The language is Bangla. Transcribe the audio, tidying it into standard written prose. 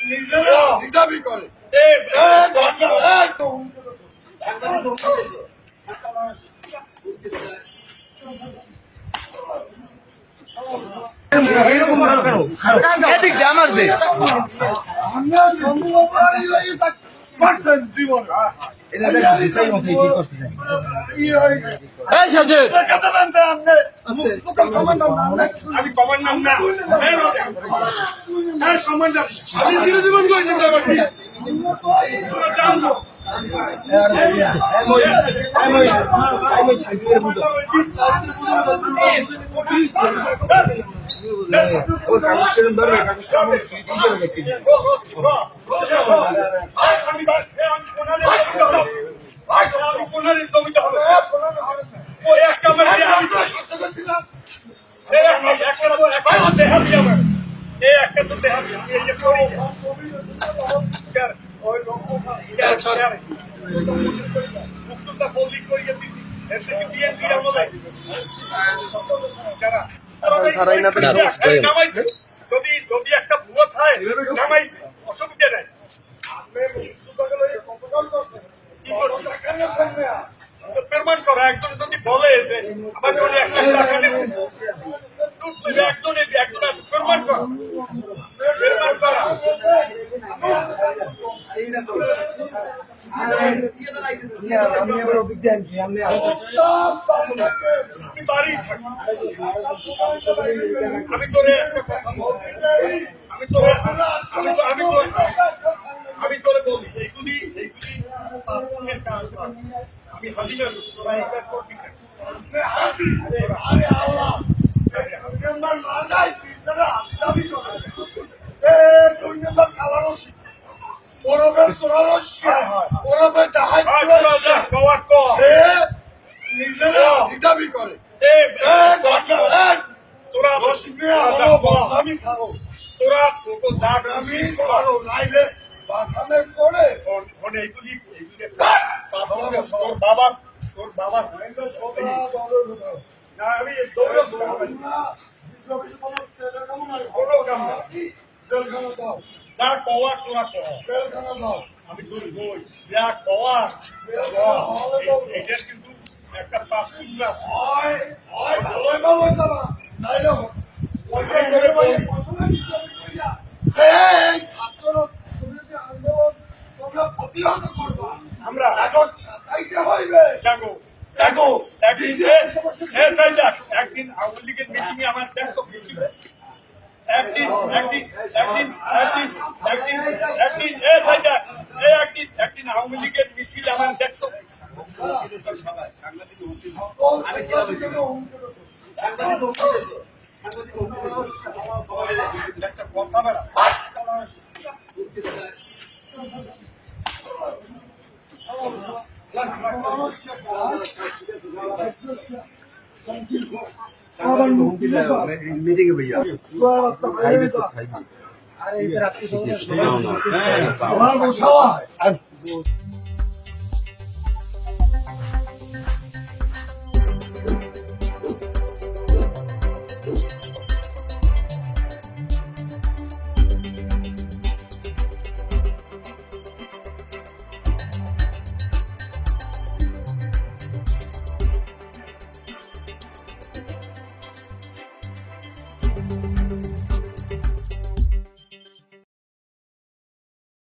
নিজেরা দাবি করে জীবন আমি কমান্ডার না কমান্ডার আমি চিরজীবন করেছি যদি একটা ভুয়া থাকে অসুবিধা নাই পেমেন্ট করা একজন যদি বলে যে আমার জন্য 1 লাখ টাকা নেবেন একজন পেমেন্ট করা আমি আবার অভিজ্ঞান কি আমি বাড়ি আমি তোরে আমি তোরে বলি এইগুলি আমি হাজিরা নিজেরা দাবি করে তোরা আমি খাবো তোরা আমি খাবো নাইলে বাসানের করে এইগুলি তোর বাবা না আমি কোনো কাম না যা কওয়ার তোরা কও আমি তোর বই যা কওয়ার এটা কিন্তু একটা পাসপোর্ট হয় আমরা একদিন আওয়ামী লীগের মিটিংয়ে আমার দেখো একদিন আওয়ামী লীগের মিছিল আমার দেখছো একটা কথা বেড়া मीटिंग भैया अरे इधर आपकी